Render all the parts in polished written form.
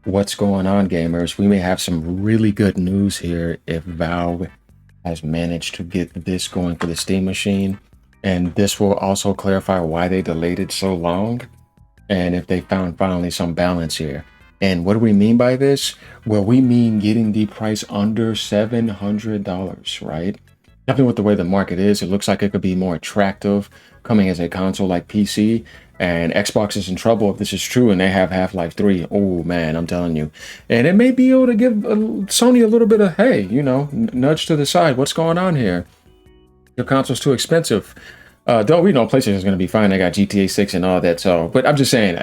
What's going on, gamers? We may have some really good news here if Valve has managed to get this going for the Steam machine. And this will also clarify why they delayed it so long and if they found finally some balance here. And what do we mean by this? Well, we mean getting the price under $700, right? Definitely with the way the market is, it looks like it could be more attractive coming as a console like PC. And Xbox is in trouble if this is true and they have Half-Life 3. Oh man, I'm telling you. And it may be able to give Sony a little bit of, hey, nudge to the side. What's going on here? Your console's too expensive. Though we know PlayStation is going to be fine. I got GTA 6 and all that. So, but I'm just saying,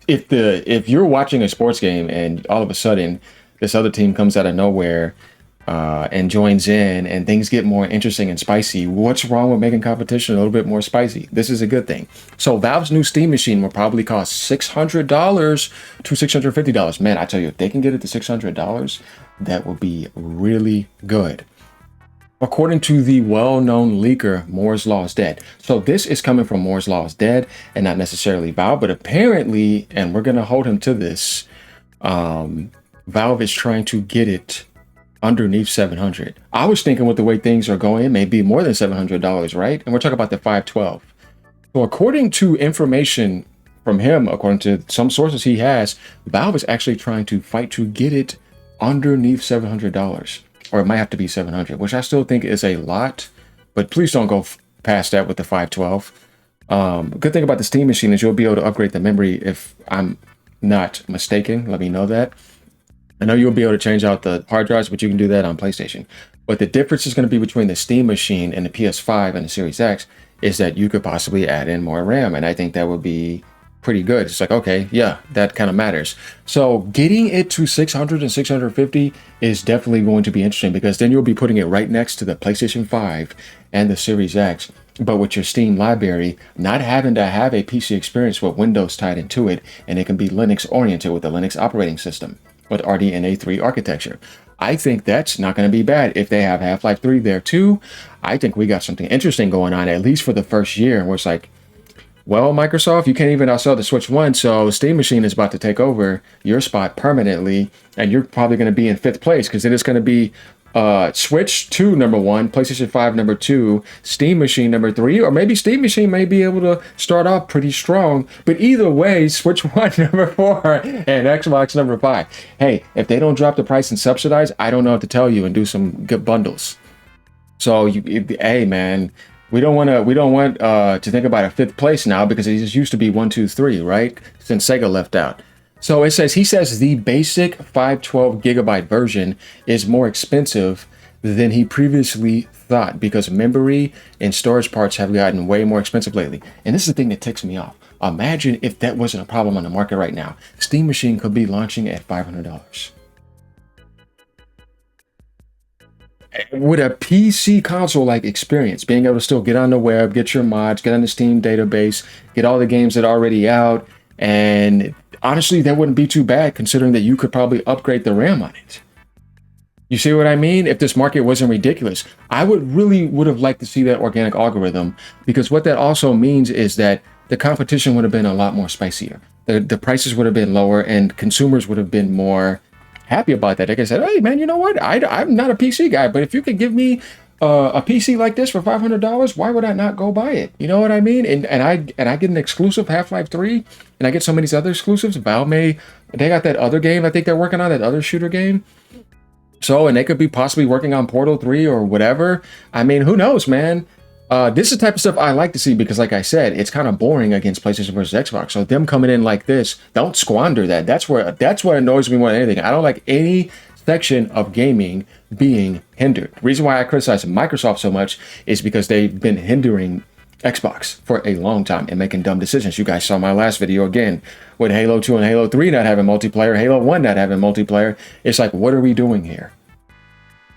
if you're watching a sports game and all of a sudden this other team comes out of nowhere and joins in and things get more interesting and spicy, what's wrong with making competition a little bit more spicy? This is a good thing. So Valve's new Steam machine will probably cost $600 to $650. Man, I tell you, if they can get it to $600, that will be really good. According to the well-known leaker, Moore's Law is dead. So this is coming from Moore's Law is dead and not necessarily Valve, but apparently, and we're going to hold him to this, Valve is trying to get it underneath 700. I was thinking with the way things are going, it may be more than $700, right? And we're talking about the 512. So according to information from him, according to some sources he has, Valve is actually trying to fight to get it underneath $700. Or it might have to be 700, which I still think is a lot, but please don't go past that with the 512. Good thing about the Steam machine is you'll be able to upgrade the memory if I'm not mistaken. Let me know that. I know you'll be able to change out the hard drives, but you can do that on PlayStation. But the difference is going to be between the Steam machine and the PS5 and the Series X is that you could possibly add in more RAM. And I think that would be pretty good. It's like, okay, yeah, that kind of matters. So getting it to 600 and 650 is definitely going to be interesting because then you'll be putting it right next to the PlayStation 5 and the Series X, but with your Steam library, not having to have a PC experience with Windows tied into it, and it can be Linux oriented with the Linux operating system with RDNA 3 architecture. I think that's not going to be bad. If they have Half-Life 3 there too, I think we got something interesting going on, at least for the first year, where it's like, well, Microsoft, you can't even outsell the Switch 1, so Steam Machine is about to take over your spot permanently, and you're probably going to be in 5th place because it is going to be Switch 2 number 1, PlayStation 5 number 2, Steam Machine number 3, or maybe Steam Machine may be able to start off pretty strong, but either way, Switch 1 number 4 and Xbox number 5. Hey, if they don't drop the price and subsidize, I don't know what to tell you and do some good bundles. So, hey, man. We don't want to think about a 5th place now because it just used to be 1, 2, 3, right? Since Sega left out. So he says the basic 512 gigabyte version is more expensive than he previously thought because memory and storage parts have gotten way more expensive lately. And this is the thing that ticks me off. Imagine if that wasn't a problem on the market right now. Steam Machine could be launching at $500. With a PC console like experience, being able to still get on the web, get your mods, get on the Steam database, get all the games that are already out, and honestly, that wouldn't be too bad considering that you could probably upgrade the RAM on it. You see what I mean? If this market wasn't ridiculous, I would have liked to see that organic algorithm because what that also means is that the competition would have been a lot more spicier. The prices would have been lower and consumers would have been more happy about that. Like I said, hey man, you know what? I'm not a PC guy, but if you could give me a PC like this for $500, why would I not go buy it? You know what I mean? And I get an exclusive Half-Life 3, and I get some of these other exclusives. Valve they got that other game I think they're working on, that other shooter game. So, and they could be possibly working on Portal 3 or whatever. I mean, who knows, man? This is the type of stuff I like to see because, like I said, it's kind of boring against PlayStation versus Xbox. So them coming in like this, don't squander that. That's what annoys me more than anything. I don't like any section of gaming being hindered. The reason why I criticize Microsoft so much is because they've been hindering Xbox for a long time and making dumb decisions. You guys saw my last video again with Halo 2 and Halo 3 not having multiplayer, Halo 1 not having multiplayer. It's like, what are we doing here?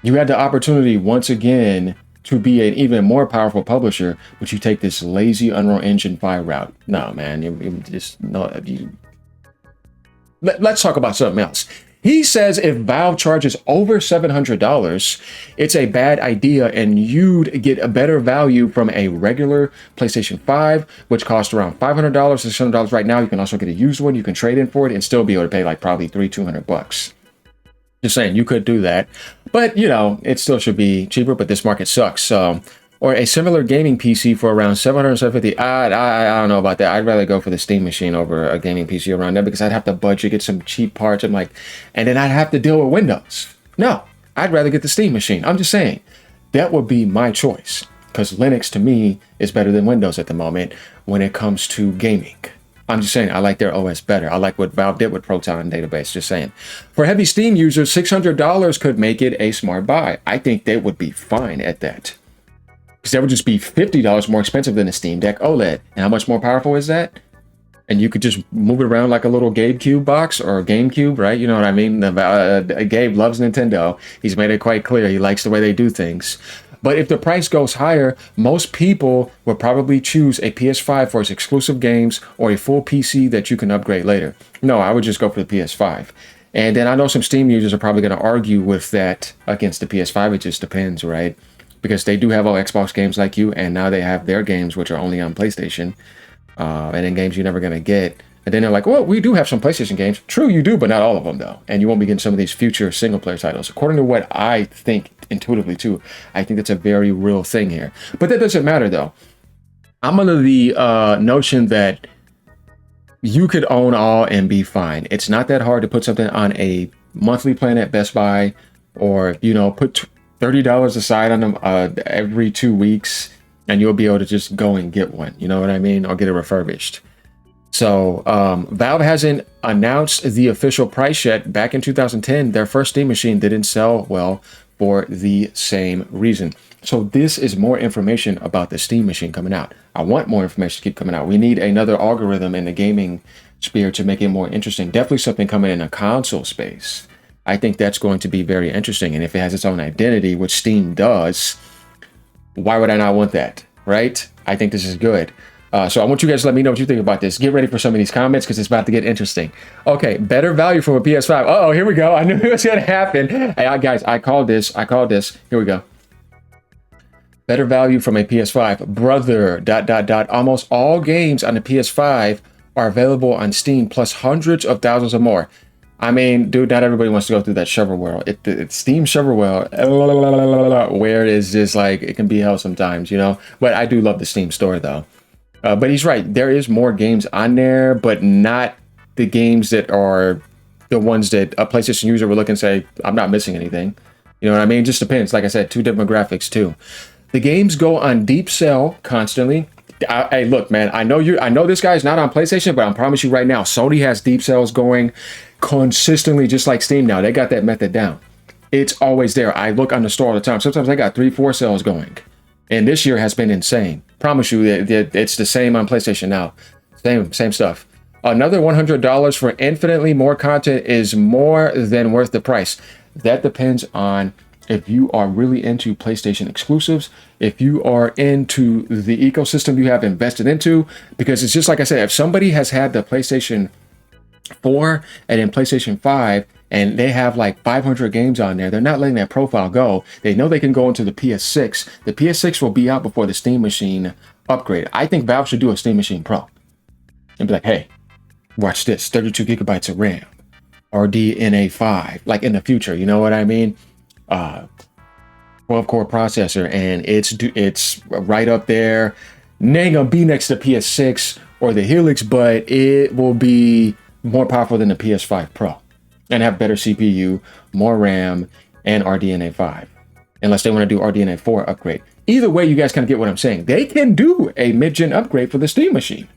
You had the opportunity once again to be an even more powerful publisher, but you take this lazy Unreal Engine 5 route. No, man, let's talk about something else. He says if Valve charges over $700, it's a bad idea and you'd get a better value from a regular PlayStation 5, which costs around $500 to $600 right now. You can also get a used one. You can trade in for it and still be able to pay like probably $200. Just saying, you could do that. But, you know, it still should be cheaper, but this market sucks. So, or a similar gaming PC for around $700, $750. I don't know about that. I'd rather go for the Steam machine over a gaming PC around there because I'd have to budget, get some cheap parts. I'm like, and then I'd have to deal with Windows. No, I'd rather get the Steam machine. I'm just saying that would be my choice because Linux to me is better than Windows at the moment when it comes to gaming. I'm just saying I like their OS better. I like what Valve did with Proton database. Just saying. For heavy Steam users, $600 could make it a smart buy. I think they would be fine at that. Because that would just be $50 more expensive than a Steam Deck OLED. And how much more powerful is that? And you could just move it around like a little GameCube box or GameCube, right? You know what I mean? Gabe loves Nintendo. He's made it quite clear. He likes the way they do things. But if the price goes higher, most people will probably choose a PS5 for its exclusive games or a full PC that you can upgrade later. No, I would just go for the PS5. And then I know some Steam users are probably going to argue with that against the PS5. It just depends, right? Because they do have all Xbox games like you, and now they have their games, which are only on PlayStation, and then games you're never going to get. And then they're like, well, we do have some PlayStation games. True, you do, but not all of them, though. And you won't be getting some of these future single-player titles. According to what I think intuitively, too, I think that's a very real thing here. But that doesn't matter, though. I'm under the notion that you could own all and be fine. It's not that hard to put something on a monthly plan at Best Buy or, you know, put $30 aside on them every 2 weeks, and you'll be able to just go and get one. You know what I mean? Or get it refurbished. So Valve hasn't announced the official price yet. Back in 2010, their first Steam machine didn't sell well for the same reason. So this is more information about the Steam machine coming out. I want more information to keep coming out. We need another algorithm in the gaming sphere to make it more interesting. Definitely something coming in a console space. I think that's going to be very interesting. And if it has its own identity, which Steam does, why would I not want that, right? I think this is good. So I want you guys to let me know what you think about this. Get ready for some of these comments because it's about to get interesting. Okay, better value from a PS5. Uh-oh, here we go. I knew it was going to happen. Hey, guys, I called this. Here we go. Better value from a PS5. Brother, ... Almost all games on the PS5 are available on Steam, plus hundreds of thousands of more. I mean, dude, not everybody wants to go through that shovelware. It's Steam shovelware, where it is just like, it can be hell sometimes, you know? But I do love the Steam store, though. But he's right. There is more games on there, but not the games that are the ones that a PlayStation user would look and say, I'm not missing anything. You know what I mean? It just depends. Like I said, two demographics, too. The games go on deep sell constantly. Hey, look, man, I know this guy's not on PlayStation, but I promise you right now, Sony has deep sales going consistently, just like Steam now. They got that method down. It's always there. I look on the store all the time. Sometimes they got 3-4 sales going. And this year has been insane. Promise you that it's the same on PlayStation now. Same stuff. Another $100 for infinitely more content is more than worth the price. That depends on if you are really into PlayStation exclusives, if you are into the ecosystem you have invested into, because it's just like I said, if somebody has had the PlayStation 4 and then PlayStation 5, and they have like 500 games on there, they're not letting that profile go. They know they can go into the PS6. The PS6 will be out before the Steam machine upgrade. I think Valve should do a Steam Machine Pro and be like, hey, watch this, 32 gigabytes of RAM, RDNA5, like in the future, you know what I mean? 12-core processor, and it's right up there. It ain't gonna be next to PS6 or the Helix, but it will be more powerful than the PS5 Pro and have better CPU, more RAM, and RDNA5. Unless they want to do RDNA4 upgrade. Either way, you guys kind of get what I'm saying. They can do a mid-gen upgrade for the Steam machine.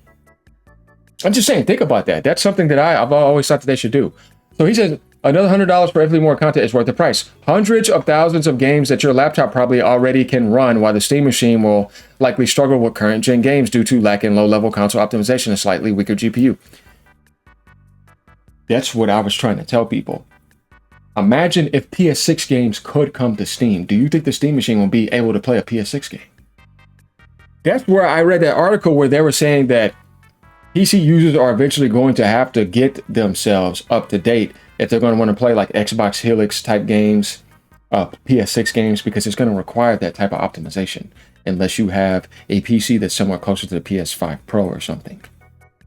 I'm just saying, think about that. That's something that I've always thought that they should do. So he says, another $100 for infinitely more content is worth the price. Hundreds of thousands of games that your laptop probably already can run, while the Steam machine will likely struggle with current gen games due to lacking low-level console optimization and slightly weaker GPU. That's what I was trying to tell people. Imagine if PS6 games could come to Steam. Do you think the Steam machine will be able to play a PS6 game? That's where I read that article where they were saying that PC users are eventually going to have to get themselves up to date if they're going to want to play like Xbox Helix type games, PS6 games, because it's going to require that type of optimization unless you have a PC that's somewhere closer to the PS5 Pro or something.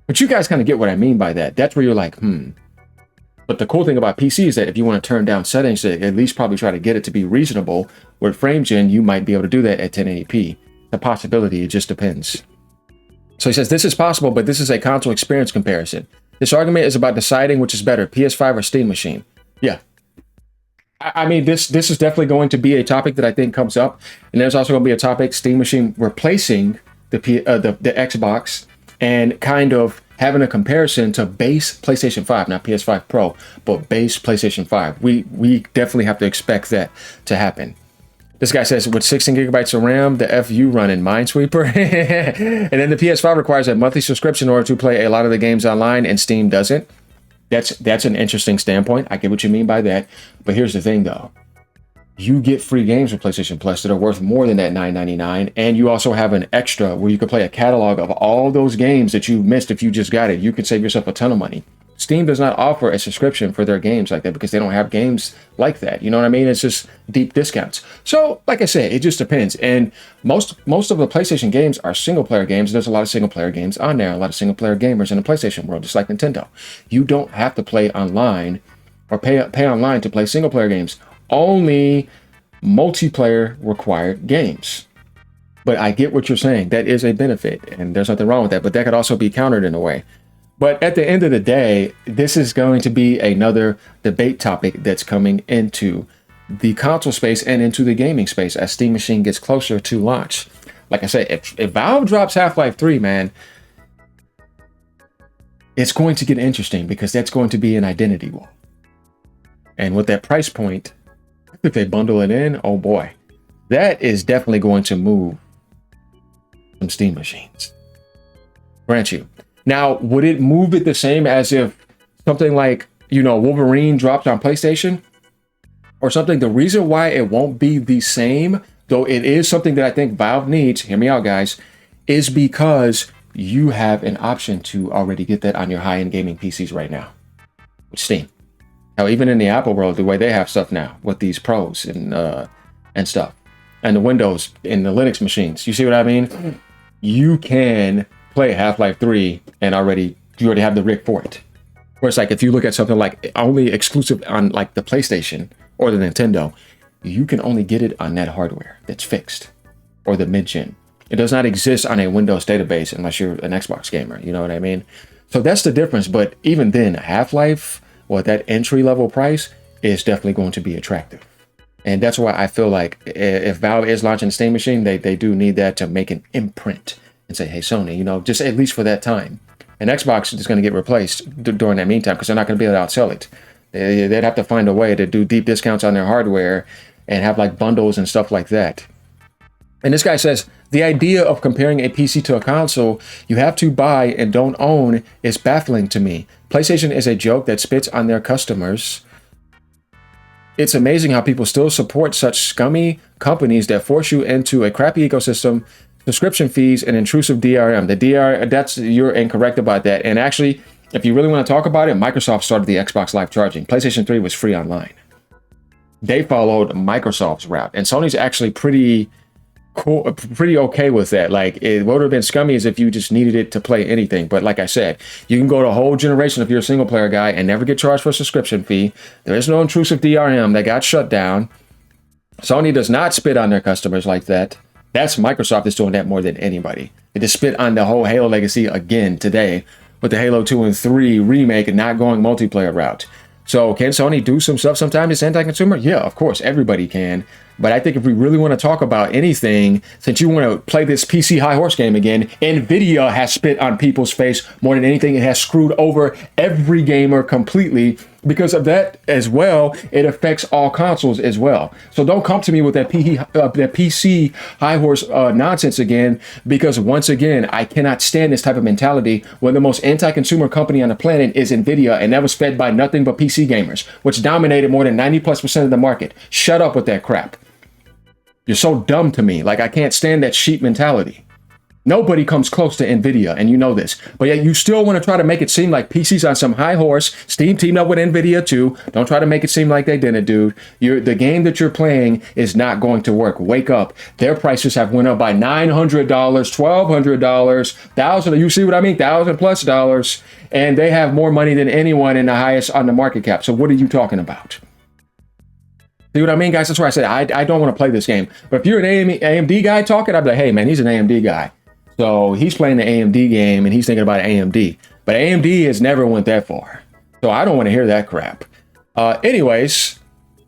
But you guys kind of get what I mean by that. That's where you're like, But the cool thing about PC is that if you want to turn down settings to at least probably try to get it to be reasonable with FrameGen, you might be able to do that at 1080p. The possibility, it just depends. So he says, this is possible, but this is a console experience comparison. This argument is about deciding which is better, PS5 or Steam Machine. Yeah. I mean, this is definitely going to be a topic that I think comes up. And there's also going to be a topic, Steam Machine replacing the Xbox and kind of having a comparison to base PlayStation 5, not PS5 Pro, but base PlayStation 5. We definitely have to expect that to happen. This guy says, with 16 gigabytes of RAM, the FU running Minesweeper. And then the PS5 requires a monthly subscription in order to play a lot of the games online, and Steam doesn't. That's an interesting standpoint. I get what you mean by that. But here's the thing, though. You get free games with PlayStation Plus that are worth more than that $9.99. And you also have an extra where you can play a catalog of all those games that you missed if you just got it. You could save yourself a ton of money. Steam does not offer a subscription for their games like that because they don't have games like that. You know what I mean? It's just deep discounts. So, like I said, it just depends. And most of the PlayStation games are single-player games. There's a lot of single-player games on there, a lot of single-player gamers in the PlayStation world, just like Nintendo. You don't have to play online or pay online to play single-player games. Only multiplayer required games. But I get what you're saying. That is a benefit, and there's nothing wrong with that. But that could also be countered in a way. But at the end of the day, this is going to be another debate topic that's coming into the console space and into the gaming space as Steam Machine gets closer to launch. Like I said, if Valve drops Half-Life 3, man, it's going to get interesting because that's going to be an identity wall. And with that price point, if they bundle it in, oh boy, that is definitely going to move some Steam machines. Grant you. Now, would it move it the same as if something like, Wolverine dropped on PlayStation or something? The reason why it won't be the same, though it is something that I think Valve needs, hear me out, guys, is because you have an option to already get that on your high-end gaming PCs right now with Steam. Now, even in the Apple world, the way they have stuff now with these pros and stuff, and the Windows and the Linux machines, you see what I mean? You can play Half-Life 3 and you already have the rig for it. Whereas like if you look at something like only exclusive on like the PlayStation or the Nintendo, you can only get it on that hardware that's fixed or the mid-gen. It does not exist on a Windows database unless you're an Xbox gamer, you know what I mean? So that's the difference. But even then, Half-Life, that entry-level price is definitely going to be attractive. And that's why I feel like if Valve is launching a Steam Machine, they do need that to make an imprint and say, hey, Sony, just at least for that time. And Xbox is going to get replaced during that meantime because they're not going to be able to outsell it. They'd have to find a way to do deep discounts on their hardware and have like bundles and stuff like that. And this guy says, the idea of comparing a PC to a console you have to buy and don't own is baffling to me. PlayStation is a joke that spits on their customers. It's amazing how people still support such scummy companies that force you into a crappy ecosystem, subscription fees, and intrusive DRM. You're incorrect about that. And actually, if you really want to talk about it, Microsoft started the Xbox Live charging. PlayStation 3 was free online. They followed Microsoft's route, and Sony's actually pretty cool, pretty okay with that. Like, it would have been scummy as if you just needed it to play anything. But like I said, you can go to a whole generation if you're a single player guy and never get charged for a subscription fee. There is no intrusive DRM that got shut down. Sony does not spit on their customers like that. That's Microsoft that's doing that more than anybody. They just spit on the whole Halo legacy again today with the Halo 2 and 3 remake and not going multiplayer route. So can Sony do some stuff sometimes that's anti-consumer? Yeah, of course, everybody can. But I think if we really want to talk about anything, since you want to play this PC high horse game again, NVIDIA has spit on people's face more than anything. It has screwed over every gamer completely. Because of that as well, it affects all consoles as well. So don't come to me with that PC high horse nonsense again, because once again, I cannot stand this type of mentality when the most anti-consumer company on the planet is NVIDIA, and that was fed by nothing but PC gamers, which dominated more than 90+% of the market. Shut up with that crap. You're so dumb to me. Like, I can't stand that sheep mentality. Nobody comes close to NVIDIA, and you know this. But yet you still want to try to make it seem like PC's on some high horse. Steam teamed up with NVIDIA too. Don't try to make it seem like they didn't, dude. The game that you're playing is not going to work. Wake up. Their prices have went up by $900, $1,200, $1,000. You see what I mean? $1,000+ and they have more money than anyone in the highest on the market cap. So what are you talking about? See what I mean, guys? That's why I said I don't want to play this game. But if you're an AMD guy talking, I'd be like, hey, man, he's an AMD guy. So he's playing the AMD game and he's thinking about AMD. But AMD has never went that far. So I don't want to hear that crap. Anyways,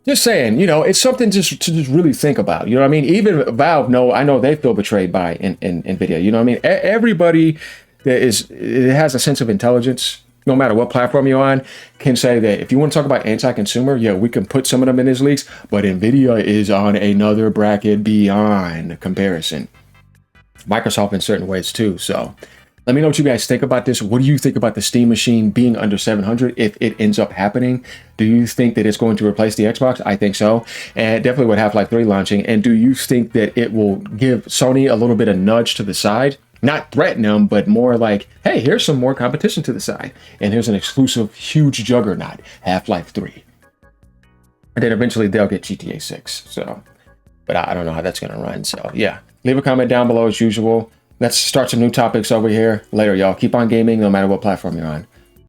just saying, it's something to just really think about. You know what I mean? Even Valve, I know they feel betrayed by NVIDIA. You know what I mean? Everybody that has a sense of intelligence, no matter what platform you're on, can say that if you want to talk about anti-consumer, yeah, we can put some of them in these leagues, but NVIDIA is on another bracket beyond comparison. Microsoft in certain ways too. So let me know what you guys think about this. What do you think about the Steam Machine being under 700 if it ends up happening? Do you think that it's going to replace the Xbox? I think so. And definitely with Half-Life 3 launching. And do you think that it will give Sony a little bit of nudge to the side? Not threaten them, but more like, hey, here's some more competition to the side. And here's an exclusive huge juggernaut, Half-Life 3. And then eventually they'll get GTA 6. So, but I don't know how that's going to run. So yeah. Leave a comment down below as usual. Let's start some new topics over here. Later, y'all. Keep on gaming no matter what platform you're on.